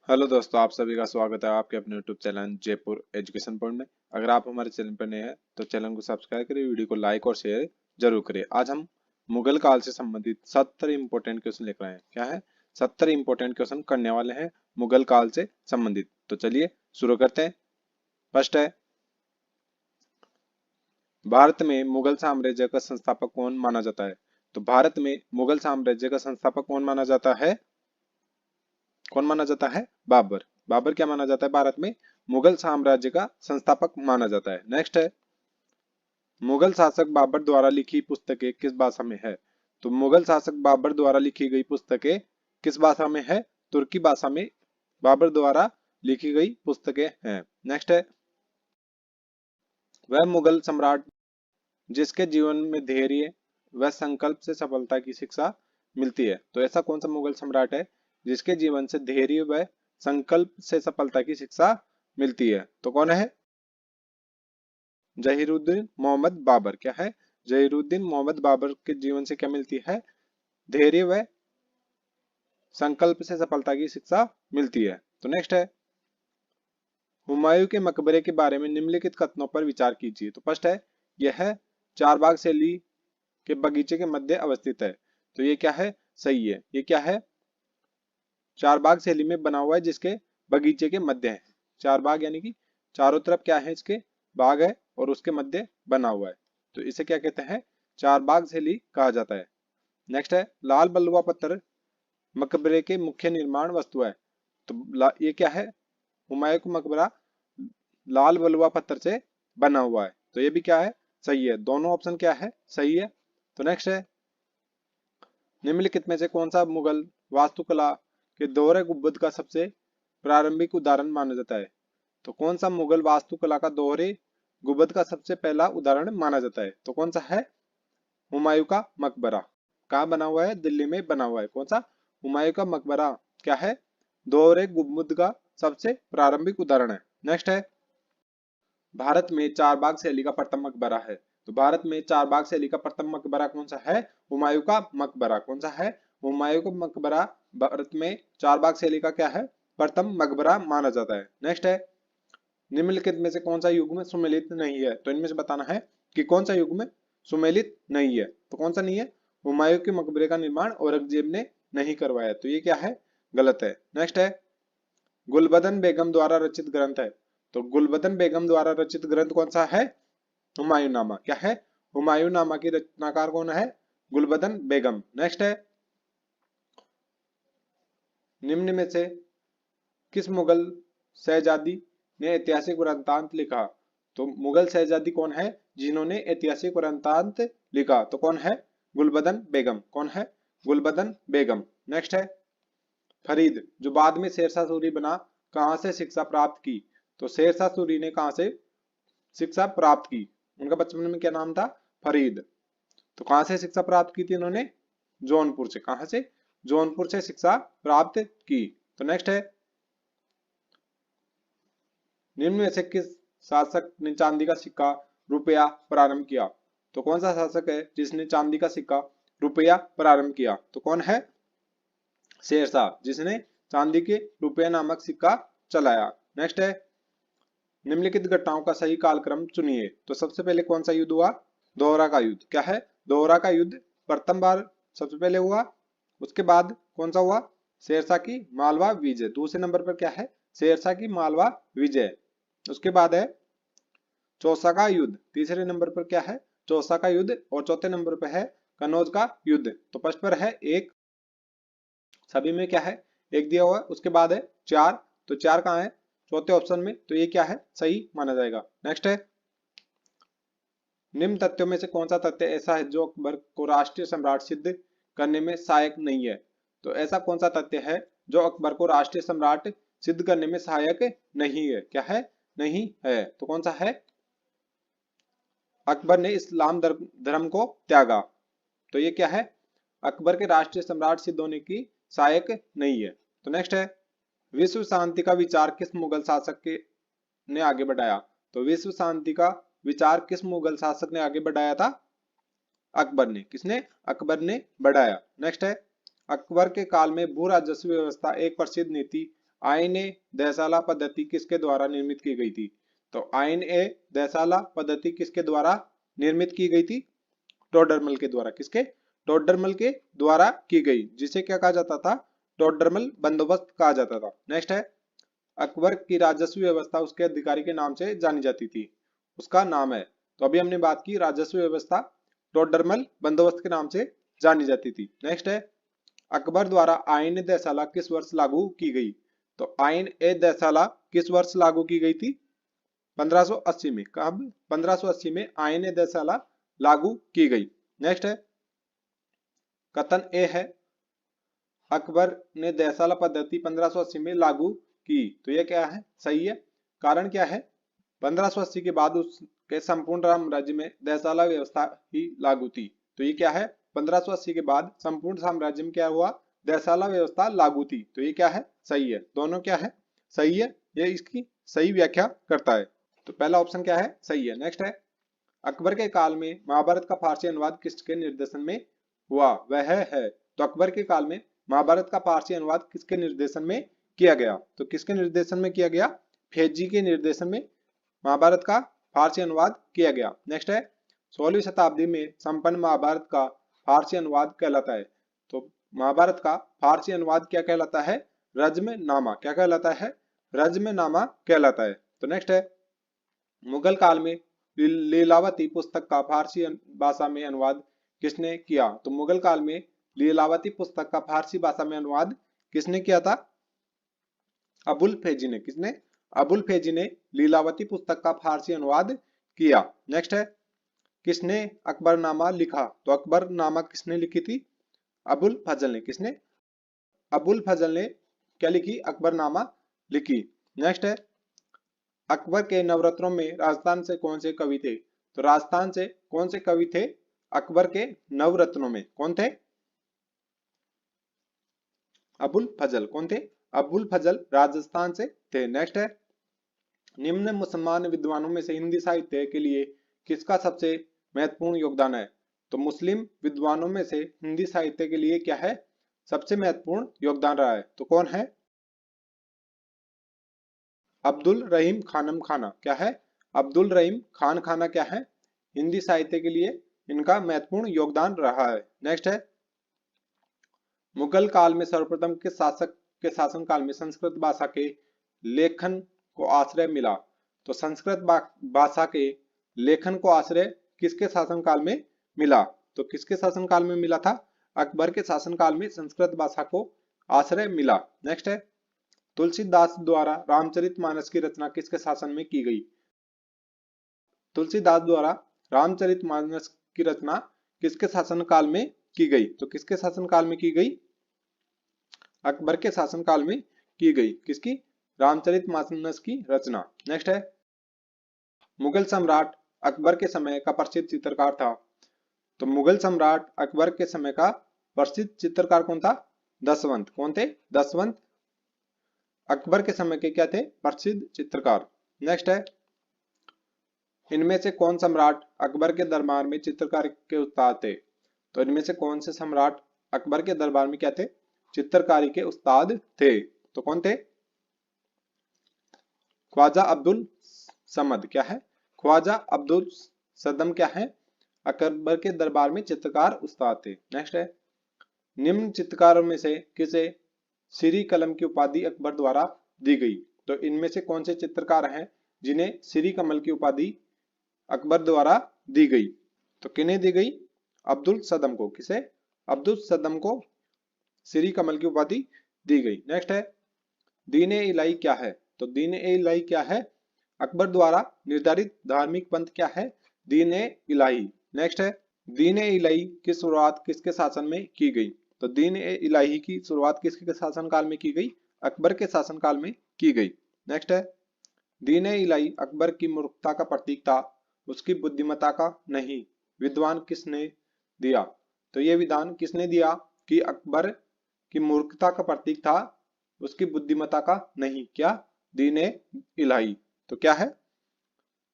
Hello दोस्तों, आप सभी का स्वागत है आपके अपने YouTube channel Jaipur education point में। अगर आप हमारे चैनल पर नए हैं तो चैनल को सब्सक्राइब करिए, वीडियो को लाइक और शेयर जरूर करिए। आज हम मुगल काल से संबंधित 70 इंपोर्टेंट क्वेश्चन लेकर आए हैं। क्या है? 70 इंपोर्टेंट क्वेश्चन करने वाले हैं मुगल काल से संबंधित। तो चलिए शुरू करते हैं। फर्स्ट है, भारत में मुगल साम्राज्य का संस्थापक कौन माना जाता है? तो भारत में मुगल साम्राज्य का संस्थापक कौन माना जाता है? कौन माना जाता है? बाबर। बाबर क्या माना जाता है? भारत में मुगल साम्राज्य का संस्थापक माना जाता है। नेक्स्ट है, मुगल शासक बाबर द्वारा लिखी पुस्तकें किस भाषा में है? तो मुगल शासक बाबर द्वारा लिखी गई पुस्तकें किस भाषा में है? तुर्की भाषा में बाबर द्वारा लिखी गई पुस्तकें हैं। नेक्स्ट है, वह मुगल सम्राट जिसके जीवन में धैर्य व संकल्प से सफलता की शिक्षा मिलती है। तो ऐसा कौन सा मुगल सम्राट है जिसके जीवन से धैर्य व संकल्प से सफलता की शिक्षा मिलती है? तो कौन है? जहीरुद्दीन मोहम्मद बाबर। क्या है? जहीरुद्दीन मोहम्मद बाबर के जीवन से क्या मिलती है? धैर्य व संकल्प से सफलता की शिक्षा मिलती है। तो नेक्स्ट है, हुमायूं के मकबरे के बारे में निम्नलिखित कथनों पर विचार कीजिए। तो फर्स्ट है, यह चारबाग शैली के बगीचे के मध्य अवस्थित है। तो ये क्या है? सही है। ये क्या है? चारबाग शैली में बना हुआ है जिसके बगीचे के मध्य है। चारबाग यानी कि चारों तरफ क्या है? इसके बाग है और उसके मध्य बना हुआ है। तो इसे क्या कहते हैं? चारबाग शैली कहा जाता है। नेक्स्ट है, लाल बलुआ पत्थर मकबरे के मुख्य निर्माण वस्तु है। तो ये क्या है? हुमायूं का मकबरा लाल बलुआ पत्थर से बना हुआ है। तो ये भी क्या है? सही है। दोनों ऑप्शन क्या है? सही है। तो नेक्स्ट है, निम्नलिखित में से कौन सा मुगल वास्तुकला के दोहरे गुंबद का सबसे प्रारंभिक उदाहरण माना जाता है? तो कौन सा मुगल वास्तुकला का दोहरे गुंबद का सबसे पहला उदाहरण माना जाता है? तो कौन सा है? हुमायूं का मकबरा। कहाँ बना हुआ है? दिल्ली में बना हुआ है। कौन सा? हुमायूं का मकबरा क्या है? दोहरे गुंबद का सबसे प्रारंभिक उदाहरण है। नेक्स्ट है, भारत में चारबाग शैली का प्रथम मकबरा है। तो भारत में चारबाग शैली का प्रथम मकबरा कौन सा है? हुमायूं का मकबरा। कौन सा है? हुमायूं का मकबरा भारत में चारबाग शैली का क्या है? प्रथम मकबरा माना जाता है। नेक्स्ट है, निम्नलिखित में से कौन सा युग में सुमेलित नहीं है? तो इनमें से बताना है कि कौन सा युग में सुमेलित नहीं है। तो कौन सा नहीं है? हुमायूं के मकबरे का निर्माण औरंगजेब ने नहीं करवाया। तो ये क्या है? गलत है। नेक्स्ट है, गुलबदन बेगम द्वारा रचित ग्रंथ है। तो गुलबदन बेगम द्वारा रचित ग्रंथ कौन सा है? हुमायूं नामा। क्या है? हुमायूं नामा की रचनाकार कौन है? गुलबदन बेगम। नेक्स्ट है, निम्न में से किस मुगल शहजादी ने ऐतिहासिक वृत्तांत लिखा? तो मुगल शहजादी कौन है जिन्होंने ऐतिहासिक वृत्तांत लिखा? तो कौन है? गुलबदन बेगम। कौन है? गुलबदन बेगम। नेक्स्ट है, फरीद जो बाद में शेरशाह सूरी बना कहां से शिक्षा प्राप्त की? तो शेरशाह सूरी ने कहां से शिक्षा प्राप्त की? उनका बचपन में क्या नाम था? फरीद। तो कहां से शिक्षा प्राप्त की थी इन्होंने? जौनपुर से। कहां से? जौनपुर से शिक्षा प्राप्त की। तो नेक्स्ट है, निम्न में से किस शासक ने चांदी का सिक्का रुपया प्रारंभ किया? तो कौन सा शासक है जिसने चांदी का सिक्का रुपया प्रारंभ किया? तो कौन है? शेरशाह, जिसने चांदी के रुपया नामक सिक्का चलाया। नेक्स्ट है, निम्नलिखित घटनाओं का सही कालक्रम चुनिए। तो सबसे पहले कौन सा युद्ध हुआ? दोहरा का युद्ध। क्या है? दोहरा का युद्ध प्रथम बार सबसे पहले हुआ। उसके बाद कौन सा हुआ? शेरशाह की मालवा विजय। दूसरे नंबर पर क्या है? शेरशाह की मालवा विजय। उसके बाद है चौसा का युद्ध। तीसरे नंबर पर क्या है? चौसा का युद्ध। और चौथे नंबर पर है कनौज का युद्ध। तो फर्स्ट पर है एक, सभी में क्या है? एक दिया हुआ है। उसके बाद है चार। तो चार कहाँ है? चौथे ऑप्शन में। तो ये क्या है? सही माना जाएगा। नेक्स्ट है, निम्न तथ्यों में से कौन सा तथ्य ऐसा है जो अकबर को राष्ट्रीय सम्राट सिद्ध करने में सहायक नहीं है? तो ऐसा कौन सा तथ्य है जो अकबर को राष्ट्रीय सम्राट सिद्ध करने में सहायक नहीं है? क्या है? नहीं है। तो कौन सा है? अकबर ने इस्लाम धर्म को त्यागा। तो ये क्या है? अकबर के राष्ट्रीय सम्राट सिद्ध होने की सहायक नहीं है। तो नेक्स्ट है, विश्व शांति का विचार किस मुगल शासक के ने आगे बढ़ाया? तो विश्व शांति का विचार किस मुगल शासक ने आगे बढ़ाया था? अकबर ने। किसने? अकबर ने बढ़ाया। नेक्स्ट है, अकबर के काल में भू राजस्व व्यवस्था एक प्रसिद्ध नीति आईन ए दहसाला पद्धति किसके द्वारा निर्मित की गई थी? तो आईन ए दहसाला पद्धति किसके द्वारा निर्मित की गई थी? टोडरमल के द्वारा। किसके? टोडरमल के द्वारा की गई, जिसे क्या कहा जाता था? टोडरमल बंदोबस्त कहा जाता था। नेक्स्ट है, अकबर की राजस्व व्यवस्था उसके अधिकारी के नाम से जानी जाती थी, उसका नाम है। तो अभी हमने बात की राजस्व व्यवस्था टोडरमल बंदोबस्त के नाम से जानी जाती थी। नेक्स्ट है, अकबर द्वारा आईन ए दहसाला किस वर्ष लागू की गई? तो आईन ए दहसाला किस वर्ष लागू की गई थी? 1580 में। कब? 1580 में आईन ए दहसाला लागू की गई। नेक्स्ट है, कथन ए है अकबर ने दहसाला पद्धति 1580 में लागू की, तो यह क्या है? सही है। कारण क्या है? 1580 के बाद उसके संपूर्ण साम्राज्य में दहसाला व्यवस्था ही लागू थी, तो ये क्या है? 1580 के बाद संपूर्ण साम्राज्य में क्या हुआ? दहसाला व्यवस्था लागू थी, तो ये क्या है? सही है। दोनों क्या है? सही है। ये इसकी सही व्याख्या करता है, तो पहला ऑप्शन क्या है? सही है। नेक्स्ट है, अकबर के काल में महाभारत का फारसी अनुवाद किसके निर्देशन में हुआ? वह है। तो अकबर के काल में महाभारत का फारसी अनुवाद किसके निर्देशन में किया गया? तो किसके निर्देशन में किया गया? फेजी के निर्देशन में महाभारत का फारसी अनुवाद किया गया। नेक्स्ट है, 16वीं शताब्दी में संपन्न महाभारत का फारसी अनुवाद कहलाता है। तो महाभारत का फारसी अनुवाद क्या कहलाता है? रज्मनामा। क्या कहलाता है? रज्मनामा कहलाता है। तो नेक्स्ट है, मुगल काल में लीलावती पुस्तक का फारसी भाषा में अनुवाद किसने किया? तो मुगल काल में लीलावती पुस्तक का फारसी भाषा में अनुवाद किसने किया था? अबुल फैजी ने। किसने? अबुल फैजी ने लीलावती पुस्तक का फारसी अनुवाद किया। नेक्स्ट है, किसने अकबरनामा लिखा? तो अकबरनामा किसने लिखी थी? अबुल फजल ने। किसने? अबुल फजल ने क्या लिखी? अकबरनामा लिखी। नेक्स्ट है, अकबर के नवरत्नों में राजस्थान से कौन से कवि थे? तो राजस्थान से कौन से कवि थे अकबर के नवरत्नों में? कौन थे? अबुल फजल। कौन थे? अबुल फजल राजस्थान से थे। नेक्स्ट है, निम्न मुसलमान विद्वानों में से हिंदी साहित्य के लिए किसका सबसे महत्वपूर्ण योगदान है? तो मुस्लिम विद्वानों में से हिंदी साहित्य के लिए क्या है? सबसे महत्वपूर्ण योगदान रहा है। तो कौन है? अब्दुल रहीम खानम खाना। क्या है? अब्दुल रहीम खान खाना क्या है? हिंदी साहित्य के लिए इनका महत्वपूर्ण योगदान रहा है। नेक्स्ट है, मुगल काल में सर्वप्रथम किस शासक के शासनकाल में संस्कृत भाषा के लेखन को आश्रय मिला? तो संस्कृत भाषा के लेखन को आश्रय किसके शासनकाल में मिला? तो किसके शासनकाल में मिला था? अकबर के शासनकाल में संस्कृत भाषा को आश्रय मिला। नेक्स्ट है, तुलसीदास द्वारा रामचरितमानस की रचना किसके शासन में की गई? तुलसीदास द्वारा रामचरितमानस की रचना किसके शासनकाल में की गई? तो किसके शासनकाल में की गई? अकबर के शासनकाल में की गई। किसकी? रामचरितमानस की रचना। नेक्स्ट है, मुगल सम्राट अकबर के समय का प्रसिद्ध चित्रकार था। तो मुगल सम्राट अकबर के समय का प्रसिद्ध चित्रकार कौन था? दसवंत। कौन थे? दसवंत अकबर के समय के क्या थे? प्रसिद्ध चित्रकार। नेक्स्ट है, इनमें से कौन सम्राट अकबर के दरबार में चित्रकार के उस्ताद थे? तो इनमें से कौन से सम्राट अकबर के दरबार में क्या थे? चित्रकारी के उस्ताद थे। तो कौन थे? ख्वाजा अब्दुल समद। क्या है? ख्वाजा अब्दुल सदम क्या है? अकबर के दरबार में चित्रकार उस्ताद थे। नेक्स्ट है, निम्न चित्रकारों में से किसे श्री कलम की उपाधि अकबर द्वारा दी गई? तो इनमें से कौन से चित्रकार हैं जिन्हें श्री कमल की उपाधि अकबर द्वारा दी गई? तो किन्हें दी गई? अब्दुल सदम को। किसे? अब्दुल सदम को श्री कमल की उपाधि दी गई। नेक्स्ट है, दीन ए इलाही क्या है? तो दीन ए इलाही क्या है? अकबर द्वारा निर्धारित धार्मिक पंथ क्या है? दीन ए इलाही। नेक्स्ट है, दीन ए इलाही की शुरुआत किसके शासन में की गई? तो दीन ए इलाही की शुरुआत किसके शासनकाल में की गई? अकबर के शासनकाल में की गई। नेक्स्ट है, दीन ए इलाही अकबर की मूर्खता का प्रतीक था, उसकी बुद्धिमत्ता का नहीं। विद्वान किसने दिया? तो ये विधान किसने दिया कि अकबर की मूर्खता का प्रतीक था, उसकी बुद्धिमत्ता का नहीं? क्या? दीन ए इलाही। तो क्या है?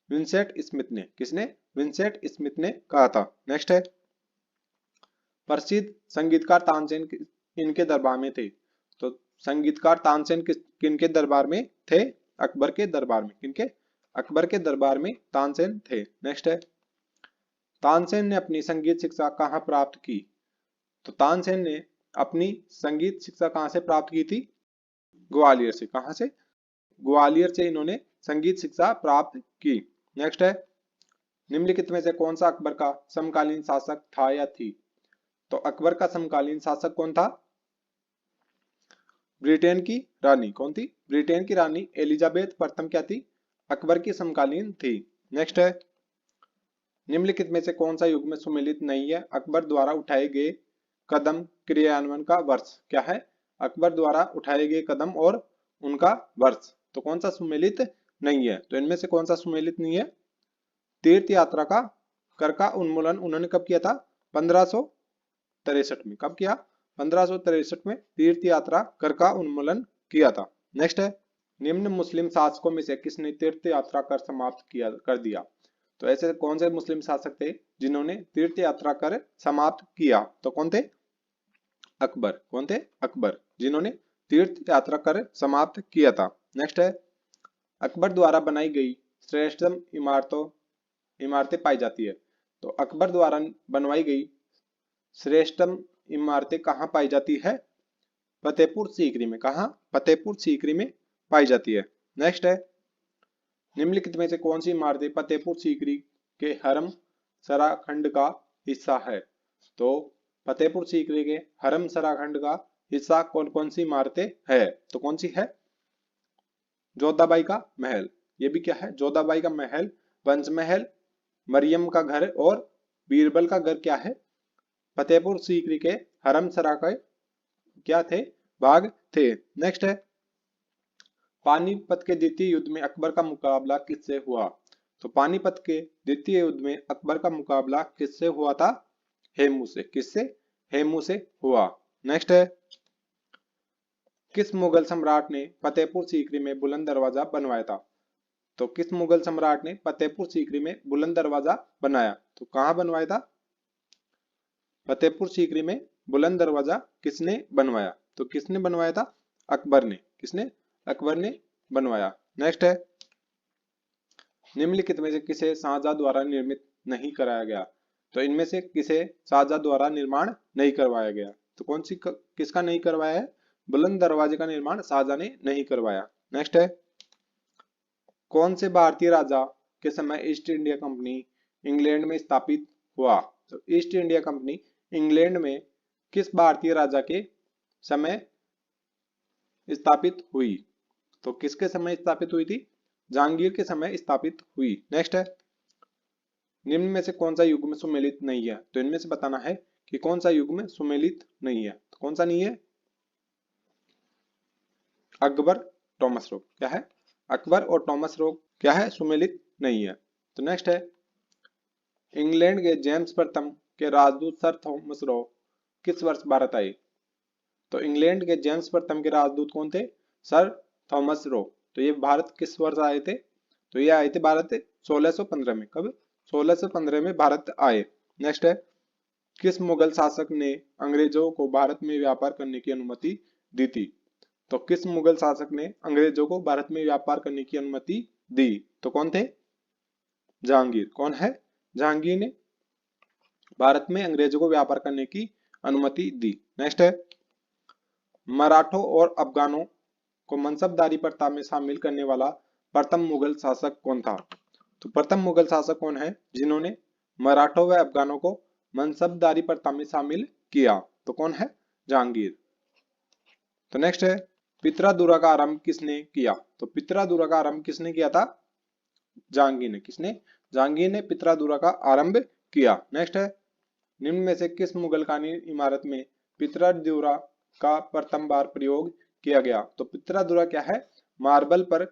विंसेंट स्मिथ ने। किसने? विंसेंट स्मिथ ने कहा था। नेक्स्ट है, प्रसिद्ध संगीतकार तानसेन इनके दरबार में थे। तो संगीतकार तानसेन किनके दरबार में थे? अकबर के दरबार में। किनके? अकबर के दरबार में तानसेन थे। नेक्स्ट है, तानसेन ने अपनी संगीत शिक्षा कहाँ प्राप्त की? तो तानसेन ने अपनी संगीत शिक्षा कहाँ से प्राप्त की थी? ग्वालियर से। कहाँ से? ग्वालियर से इन्होंने संगीत शिक्षा प्राप्त की। नेक्स्ट है, निम्नलिखित में से कौन सा अकबर का समकालीन शासक था या थी? तो अकबर का समकालीन शासक कौन था? ब्रिटेन की रानी। कौन थी? ब्रिटेन की रानी एलिजाबेथ प्रथम क्या थी? अकबर की समकालीन थी। नेक्स्ट है, निम्नलिखित में से कौन सा युग में सुमेलित नहीं है? अकबर द्वारा उठाए गए कदम क्रियान्वयन का वर्ष क्या है? अकबर द्वारा उठाए गए कदम और उनका वर्ष। तो कौन सा सुमेलित नहीं है? तो इनमें से कौन सा सुमेलित नहीं है? तीर्थ यात्रा का कर का उन्मूलन उन्होंने कब किया था? 1563 में। कब किया? 1563 में तीर्थ यात्रा कर का उन्मूलन किया था। नेक्स्ट है, निम्न मुस्लिम शासकों में से किसने तीर्थ यात्रा कर समाप्त कर दिया? तो ऐसे कौन से मुस्लिम शासक थे जिन्होंने तीर्थ यात्रा कर समाप्त किया? तो कौन थे? अकबर। कौन थे? अकबर, जिन्होंने तीर्थ यात्रा कर समाप्त किया था। नेक्स्ट है, अकबर द्वारा बनाई गई श्रेष्ठतम इमारतें पाई जाती है। तो अकबर द्वारा बनवाई गई श्रेष्ठतम इमारतें कहाँ पाई जाती है? फतेहपुर सीकरी में। कहाँ? फतेहपुर सीकरी में पाई जाती है। नेक्स्ट है, निम्नलिखित में से कौन सी इमारतें फतेहपुर सीकरी के हरम सराखंड का हिस्सा है? तो फतेहपुर सीकरी के हरम सराखंड का हिस्सा कौन कौन सी इमारतें है? तो कौन सी है? जोधाबाई का महल। ये भी क्या है? जोधाबाई का महल, वंश महल, मरियम का घर और बीरबल का घर क्या है? फतेहपुर सीकरी के हरम सरा के क्या थे? भाग थे। नेक्स्ट है, पानीपत के द्वितीय युद्ध में अकबर का मुकाबला किससे हुआ? तो पानीपत के द्वितीय युद्ध में अकबर का मुकाबला किससे हुआ था? हेमू से। किससे? हेमू से हुआ। नेक्स्ट है, किस मुगल सम्राट ने फतेहपुर सीकरी में बुलंद दरवाजा बनवाया था? तो किस मुगल सम्राट ने फतेहपुर सीकरी में बुलंद दरवाजा बनाया? तो कहां बनवाया था? फतेहपुर सीकरी में बुलंद दरवाजा किसने बनवाया? तो किसने बनवाया था? अकबर ने। किसने? अकबर ने बनवाया। नेक्स्ट है, निम्नलिखित में से किसे शाहजहां द्वारा निर्मित नहीं कराया गया? तो इनमें से किसे शाहजहां द्वारा निर्माण नहीं करवाया गया? तो कौन सी किसका नहीं करवाया है? बुलंद दरवाजे का निर्माण शाहजहां ने नहीं करवाया। नेक्स्ट है, कौन से भारतीय राजा के समय ईस्ट इंडिया कंपनी इंग्लैंड में स्थापित हुआ? तो ईस्ट इंडिया कंपनी इंग्लैंड में किस भारतीय राजा के समय स्थापित हुई? तो किसके समय स्थापित हुई थी? जहांगीर के समय स्थापित हुई। नेक्स्ट है, निम्न में से कौन सा युग में सुमेलित नहीं है? तो इनमें से बताना है कि कौन सा युग में सुमेलित नहीं है। तो कौन सा नहीं है? Akbar, Thomas Roe. क्या है? अकबर और टॉमस रो क्या है? सुमेलित नहीं है। तो नेक्स्ट है, इंग्लैंड के जेम्स प्रथम के राजदूत सर थॉमस रो किस वर्ष भारत आए? तो इंग्लैंड के जेम्स प्रथम के राजदूत कौन थे? Sir Thomas Roe. तो ये भारत किस वर्ष आए थे? तो ये आए थे भारत 1615 में। कब? 1615 में भारत आए। नेक्स्ट है, किस मुगल शासक ने अंग्रेजों को भारत में व्यापार करने की अनुमति दी थी? तो किस मुगल शासक ने अंग्रेजों को भारत में व्यापार करने की अनुमति दी? तो कौन थे? जहांगीर। कौन है? जहांगीर ने भारत में अंग्रेजों को व्यापार करने की अनुमति दी। नेक्स्ट है, मराठों और अफगानों को मनसबदारी प्रथा में शामिल करने वाला प्रथम मुगल शासक कौन था? तो प्रथम मुगल शासक कौन है जिन्होंने मराठों व अफगानों को मनसबदारी प्रथा में शामिल किया? तो कौन है? जहांगीर। तो नेक्स्ट है, पित्रादुरा का आरंभ किसने किया? तो पित्रादुरा का आरंभ किसने किया था? जहांगीर ने। किसने? जहांगीर ने पित्रादुरा का आरंभ किया। नेक्स्ट है, निम्न में से किस मुगल कालीन इमारत में पित्रादुरा का प्रथम बार प्रयोग किया गया? तो पित्रादुरा क्या है? मार्बल पर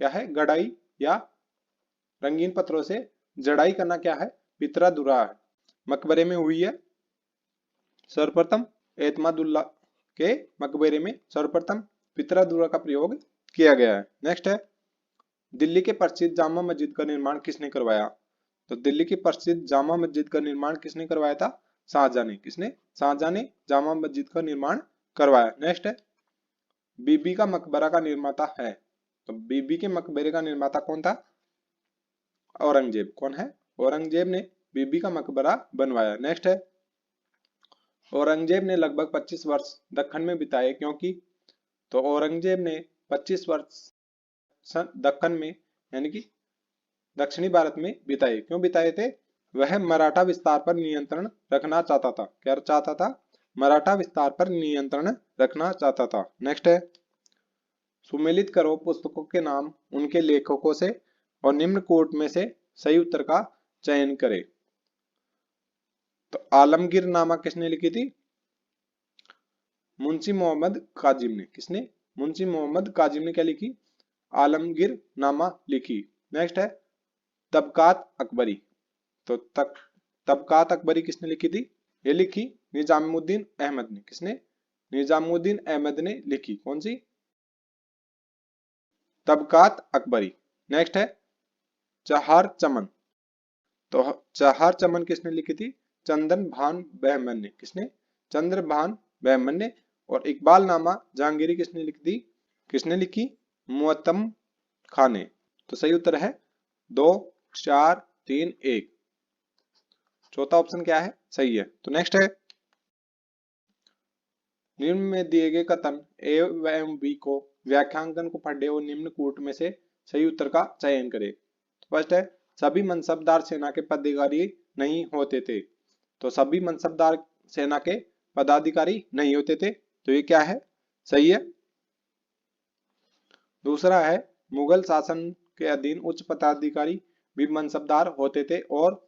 क्या है? गढ़ाई या रंगीन पत्थरों से जड़ाई करना क्या है? पित्रादुरा है। मकबरे में हुई है सर्वप्रथम एतमादुल्ला के मकबरे में सर्वप्रथम पित्रादुरा का प्रयोग किया गया है। नेक्स्ट है, दिल्ली के प्रसिद्ध जामा मस्जिद का निर्माण किसने करवाया? तो दिल्ली की प्रसिद्ध जामा मस्जिद का निर्माण किसने करवाया था? शाहजहां ने। किसने? शाहजहां ने जामा मस्जिद का निर्माण करवाया। नेक्स्ट है बीबी का मकबरा का निर्माता है, तो बीबी के मकबरे का निर्माता कौन था? औरंगजेब। कौन है? औरंगजेब ने बीबी का मकबरा बनवाया। नेक्स्ट है औरंगजेब ने लगभग 25 वर्ष दक्कन में बिताए क्योंकि, तो औरंगजेब ने 25 वर्ष दक्कन में यानी कि दक्षिणी भारत में बिताए। क्यों बिताए थे? वह मराठा विस्तार पर नियंत्रण रखना चाहता था। क्या चाहता था? मराठा विस्तार पर नियंत्रण रखना चाहता था। नेक्स्ट है सुमेलित करो पुस्तकों के नाम उनके लेखकों से और निम्न कोट में से सही उत्तर का चयन करें। तो आलमगीर नामा किसने लिखी थी? मुंशी मोहम्मद काजिम ने। किसने? मुंशी मोहम्मद काजिम ने क्या लिखी? आलमगीर नामा लिखी। नेक्स्ट है तबकात अकबरी, तो तबकात अकबरी किसने लिखी थी? ये लिखी निजामुद्दीन अहमद ने। किसने? निजामुद्दीन अहमद ने लिखी। कौन सी? तबकात अकबरी। नेक्स्ट है चहार चमन, तो चहार चमन किसने लिखी थी? चंदन भान बहमन ने। किसने? चंद्र भान बहमन ने। और इकबाल नामा जहांगीरी किसने लिखी थी? किसने लिखी? मुअत्तम खान ने। तो सही उत्तर है 2 4 3 1। चौथा ऑप्शन क्या है? सही है। तो नेक्स्ट है निम्न में दिए गए कथन ए एवं बी को व्याख्यांकन को पढ़े और निम्न कूट में से सही उत्तर का चयन करें। फर्स्ट है सभी मनसबदार सेना के पदाधिकारी नहीं होते थे, तो सभी मनसबदार सेना के पदाधिकारी नहीं होते थे, तो ये क्या है? सही है। दूसरा है मुगल शासन के अधीन उच्च पदाधिकारी भी मनसबदार होते थे और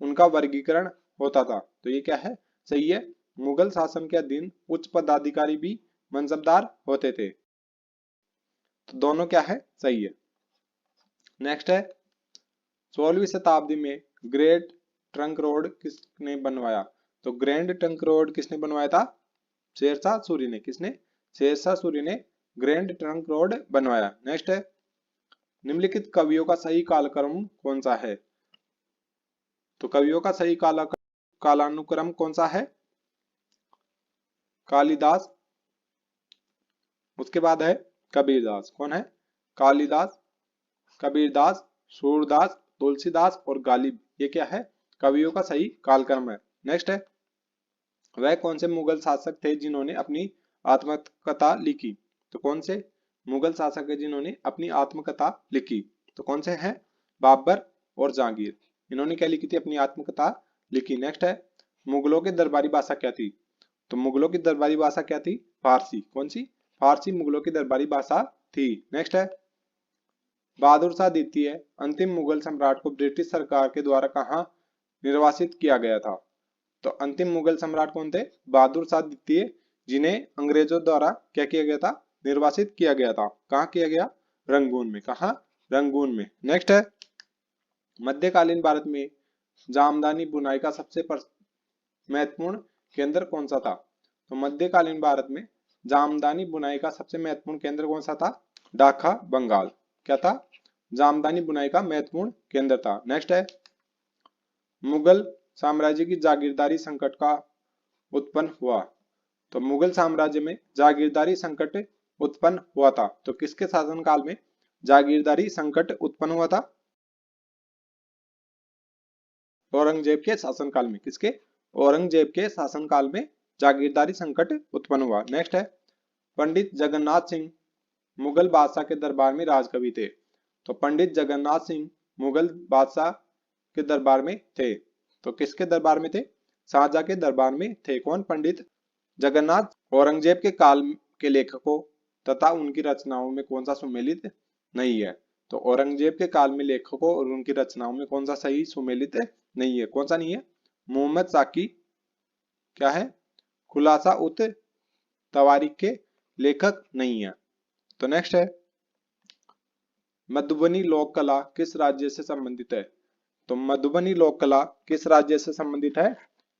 उनका वर्गीकरण होता था, तो ये क्या है? सही है। मुगल शासन के अधीन उच्च पदाधिकारी भी मनसबदार होते थे, तो दोनों क्या है? सही है। नेक्स्ट है 16वीं शताब्दी में ग्रेट ट्रंक रोड किसने बनवाया? तो ग्रैंड ट्रंक रोड किसने बनवाया था? शेरशाह सूरी ने। किसने? शेरशाह सूरी ने ग्रैंड ट्रंक रोड बनवाया। नेक्स्ट है निम्नलिखित कवियों का सही कालक्रम कौन सा है? तो कवियों का सही कालानुक्रम कौन सा है? कालिदास, उसके बाद है कबीरदास। कौन है? कालिदास, कबीरदास, सूरदास, तुलसीदास और गालिब, ये क्या है? कवियों का सही कालक्रम है। नेक्स्ट है वह कौन से मुगल शासक थे जिन्होंने अपनी आत्मकथा लिखी? तो कौन से मुगल शासक है जिन्होंने अपनी आत्मकथा लिखी? तो कौन से हैं? बाबर और जहांगीर, इन्होंने क्या लिखी थी? अपनी आत्मकथा लिखी। नेक्स्ट है मुगलों की दरबारी भाषा क्या थी? तो मुगलों की दरबारी भाषा क्या थी? फारसी। कौन सी? फारसी मुगलों की दरबारी भाषा थी। नेक्स्ट है बहादुर शाह द्वितीय अंतिम मुगल सम्राट को ब्रिटिश सरकार के द्वारा कहाँ निर्वासित किया गया था? तो अंतिम मुगल सम्राट कौन थे? बहादुर शाह द्वितीय, जिन्हें अंग्रेजों द्वारा क्या किया गया था? निर्वासित किया गया था। कहाँ किया गया? रंगून में। कहाँ? रंगून में। नेक्स्ट है मध्यकालीन भारत में जामदानी बुनाई का सबसे महत्वपूर्ण केंद्र कौन सा था? तो मध्यकालीन भारत में जामदानी बुनाई का सबसे महत्वपूर्ण केंद्र कौन सा था? ढाका, बंगाल। क्या था? जामदानी बुनाई का महत्वपूर्ण केंद्र था। नेक्स्ट है मुगल साम्राज्य की जागीरदारी संकट का उत्पन्न हुआ। तो मुगल साम्राज्य में जागीरदारी संकट उत्पन्न हुआ था, तो किसके शासनकाल में जागीरदारी संकट उत्पन्न हुआ था? औरंगजेब के शासनकाल में। किसके? औरंगजेब के शासनकाल में जागीरदारी संकट उत्पन्न हुआ। नेक्स्ट है पंडित जगन्नाथ सिंह मुगल बादशाह के दरबार में राजकवि थे। तो पंडित जगन्नाथ सिंह मुगल बादशाह के दरबार में थे, तो किसके दरबार में थे? शाहजहां के दरबार में थे। कौन? पंडित जगन्नाथ। औरंगजेब के काल के लेखकों तथा उनकी रचनाओं में कौन सा सुमेलित नहीं है? तो औरंगजेब के काल में लेखकों और उनकी रचनाओं में कौन सा सही सुमेलित नहीं है? कौन सा नहीं है? मोहम्मद साकी क्या है? खुलासा उत तवारीख के लेखक नहीं है। तो नेक्स्ट है मधुबनी लोक कला किस राज्य से संबंधित है? तो मधुबनी लोक कला किस राज्य से संबंधित है?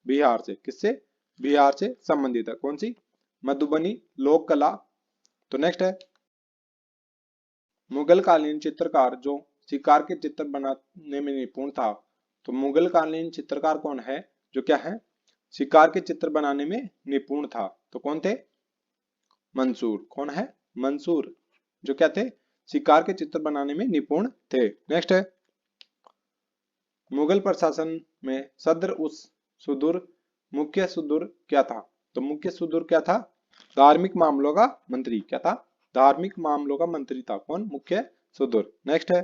बिहार से। किससे? बिहार से संबंधित है। कौन सी? मधुबनी लोक कला। तो नेक्स्ट है मुगल कालीन चित्रकार जो शिकार के चित्र बनाने में निपुण था। तो मुगल कालीन चित्रकार कौन है जो क्या है? शिकार के चित्र बनाने में निपुण था। तो कौन थे? मंसूर। कौन है? मंसूर, जो क्या थे? शिकार के चित्र बनाने में निपुण थे। नेक्स्ट है, मुगल प्रशासन में सद्र उस सुदूर मुख्य सुदूर क्या था? तो मुख्य सुदूर क्या था? धार्मिक मामलों का मंत्री। क्या था? धार्मिक मामलों का मंत्री था। कौन? मुख्य सुदूर। नेक्स्ट है,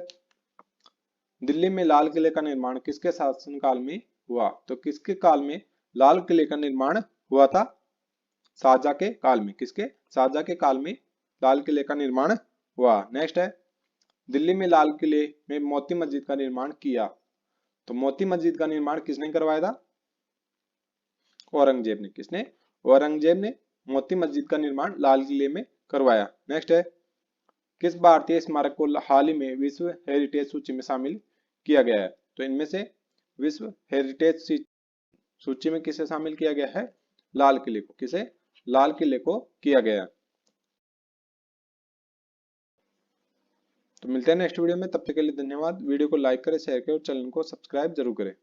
दिल्ली में लाल किले का निर्माण किसके शासनकाल में हुआ? तो किसके काल में लाल किले का निर्माण हुआ था? शाहजहां के काल में। किसके? शाहजहां के काल में लाल किले का निर्माण हुआ। नेक्स्ट है, दिल्ली में लाल किले में मोती मस्जिद का निर्माण किया। तो मोती मस्जिद का निर्माण किसने करवाया था? औरंगजेब ने। किसने? औरंगजेब ने मोती मस्जिद का निर्माण लाल किले में करवाया। नेक्स्ट है, किस भारतीय स्मारक को हाल ही में विश्व हेरिटेज सूची में शामिल किया गया है? तो इनमें से विश्व हेरिटेज सूची में किसे शामिल किया गया है? लाल किले को। किसे? लाल किले को किया गया। तो मिलते हैं नेक्स्ट वीडियो में, तब तक के लिए धन्यवाद। वीडियो को लाइक करें, शेयर करें और चैनल को सब्सक्राइब जरूर करें।